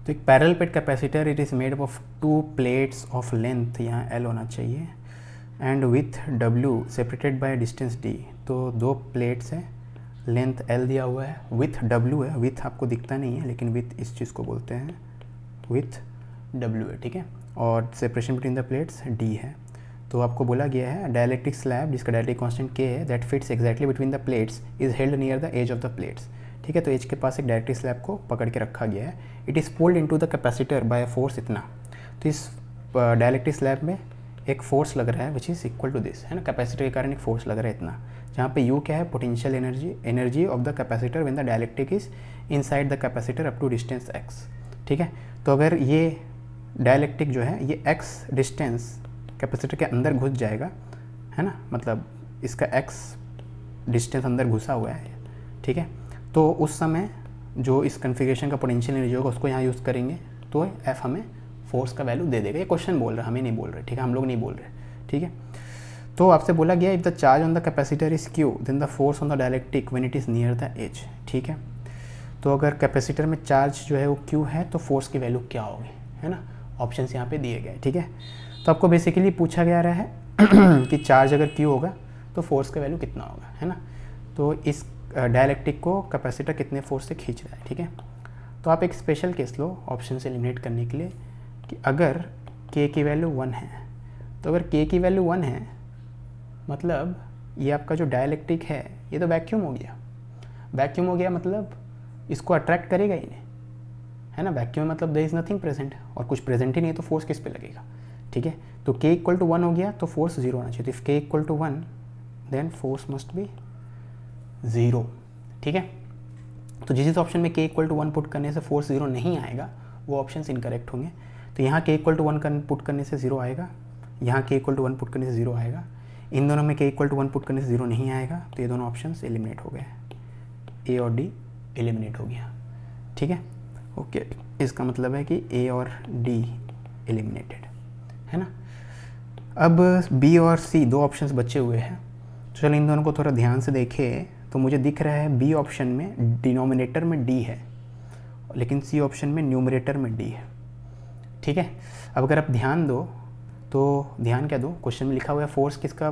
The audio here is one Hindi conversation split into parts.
तो एक parallel plate capacitor, it is made up of 2 plates of length, यहाँ L होना चाहिए, and with W separated by distance D। तो 2 प्लेट्स हैं, लेंथ L दिया हुआ है, विथ W है, विथ आपको दिखता नहीं है लेकिन विथ इस चीज़ को बोलते हैं, विथ W है, ठीक है। और separation between the plates D है। तो आपको बोला गया है डायलेक्ट्रिक स्लैब जिसका डायलेक्ट्रिक कांस्टेंट K है, that fits exactly between the plates is held near the edge of the plates, ठीक है। तो एज के पास एक डायलेक्ट्रिक स्लैब को पकड़ के रखा गया है। It is pulled into the capacitor by force इतना। तो इस डायलेक्ट्रिक स्लैब में एक फोर्स लग रहा है which is equal to this, है ना, कैपेसिटर के कारण एक फोर्स लग रहा है इतना, जहाँ पे U क्या है, potential energy of the capacitor when the dielectric is inside the capacitor up to distance x, ठीक है। तो अगर ये डायलेक्ट्रिक जो है ये x डिस्टेंस कैपेसिटर के अंदर घुस जाएगा, है ना, मतलब इसका x डिस्टेंस अंदर घुसा हुआ है, ठीक है। तो उस समय जो इस कन्फिग्रेशन का पोटेंशियल एनर्जी होगा उसको यहाँ यूज़ करेंगे तो F हमें फोर्स का वैल्यू दे देगा। ये क्वेश्चन बोल रहा है, हमें नहीं बोल रहे, ठीक है, हम लोग नहीं बोल रहे, ठीक है। तो आपसे बोला गया if the charge on the capacitor is Q then the force on the dielectric when it is near the edge, ठीक है। तो अगर कैपेसिटर में चार्ज जो है वो Q है तो फोर्स की वैल्यू क्या होगी, है ना, ऑप्शन यहाँ पे दिए गए, ठीक है। तो आपको बेसिकली पूछा गया रहा है कि चार्ज अगर Q होगा तो फोर्स का वैल्यू कितना होगा, है ना। तो इस डायलेक्ट्रिक को कैपेसिटर कितने फोर्स से खींच रहा है, ठीक है। तो आप एक स्पेशल केस लो ऑप्शन से एलिमिनेट करने के लिए कि अगर K की वैल्यू 1 है, तो अगर K की वैल्यू 1 है मतलब ये आपका जो डायलेक्ट्रिक है ये तो वैक्यूम हो गया। वैक्यूम हो गया मतलब इसको अट्रैक्ट करेगा ही नहीं, है ना। वैक्यूम मतलब देयर इज़ नथिंग प्रेजेंट, और कुछ प्रेजेंट ही नहीं तो फोर्स किस पे लगेगा, ठीक है। तो K इक्वल टू 1 हो गया तो फोर्स 0 होना चाहिए। तो if K equal to 1 then force must be 0, ठीक है। तो जिस ऑप्शन में K इक्वल टू 1 पुट करने से फोर्स 0 नहीं आएगा वो ऑप्शन इनकरेक्ट होंगे। तो यहाँ K इक्वल टू 1 पुट करने से 0 आएगा, यहाँ K इक्वल टू 1 पुट करने से 0 आएगा, इन दोनों में K इक्वल टू 1 पुट करने से 0 नहीं आएगा। तो ये दोनों ऑप्शन एलिमिनेट हो गए, A और D एलिमिनेट हो गया, ठीक है। ओके, इसका मतलब है कि A और D एलिमिनेटेड, है ना। अब B और C 2 ऑप्शंस बचे हुए हैं। चलो इन दोनों को थोड़ा ध्यान से देखें तो मुझे दिख रहा है B ऑप्शन में डिनोमिनेटर में D है लेकिन C ऑप्शन में न्यूमरेटर में D है, ठीक है। अब अगर आप ध्यान दो तो ध्यान क्या दो, क्वेश्चन में लिखा हुआ है फोर्स किसका,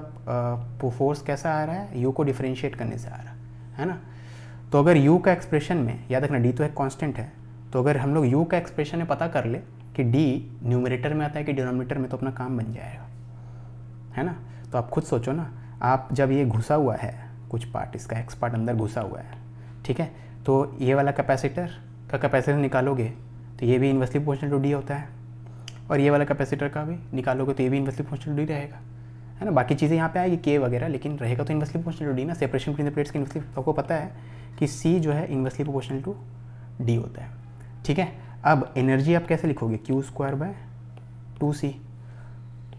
फोर्स कैसा आ रहा है, U को डिफरेंशिएट करने से आ रहा है ना। तो अगर U का एक्सप्रेशन में, याद रखना D तो एक कांस्टेंट है, तो अगर हम लोग U का एक्सप्रेशन में पता कर ले कि D न्यूमरेटर में आता है कि डिनोमिनेटर में, तो अपना काम बन जाएगा, है ना। तो आप खुद सोचो ना, आप जब ये घुसा हुआ है कुछ पार्ट, इसका एक्स पार्ट अंदर घुसा हुआ है, ठीक है, तो ये वाला कैपेसिटर का कैपेसिटेंस निकालोगे तो ये भी इन्वर्सली प्रोपोर्शनल टू डी होता है, और ये वाला कैपेसिटर का भी निकालोगे तो ये भी इन्वर्सली प्रोपोर्शनल टू डी रहेगा, है ना। बाकी चीज़ें यहाँ पे आएगी के वगैरह, लेकिन रहेगा तो इन्वर्सली प्रोपोर्शनल टू डी ना। सेपरेशन बिटवीन द प्लेट्स की इन्वर्सली, आपको पता है कि सी जो है इन्वर्सली प्रोपोर्शनल टू डी होता है, ठीक है। अब एनर्जी आप कैसे लिखोगे, Q²/2C,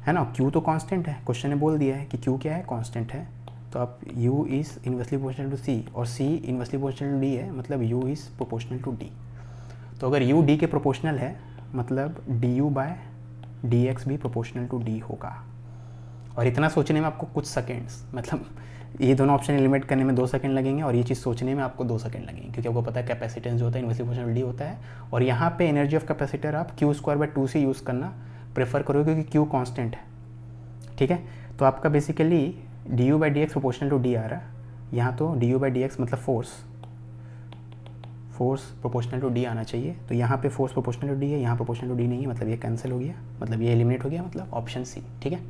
है ना। Q तो कांस्टेंट है, क्वेश्चन ने बोल दिया है कि Q क्या है, कांस्टेंट है। तो आप U is inversely proportional to C और C inversely proportional to D है, मतलब U is proportional to D। तो अगर U D के प्रोपोर्शनल है मतलब du/dx भी प्रोपोर्शनल टू D होगा। और इतना सोचने में आपको कुछ सेकेंड्स, मतलब ये दोनों ऑप्शन एलिमिनेट करने में 2 सेकंड लगेंगे और ये चीज़ सोचने में आपको 2 सेकंड लगेंगे, क्योंकि आपको पता है कैपेसिटेंस जो होता है इन्वर्सली प्रोपोर्शनल टू D होता है। और यहाँ पे एनर्जी ऑफ कैपेसिटर आप Q²/2C यूज़ करना प्रेफर करोगे क्योंकि Q कांस्टेंट है, ठीक है। तो आपका basically du/dx proportional to D आ रहा है, यहाँ तो du/dx मतलब फोर्स प्रोपोर्शनल टू D आना चाहिए। तो यहाँ पे फोर्स प्रोपोर्शनल टू D है, यहाँ प्रोपोर्शनल टू D नहीं है, मतलब ये कैंसिल हो गया, मतलब ये एलिमिनेट हो गया, मतलब ऑप्शन C, ठीक है।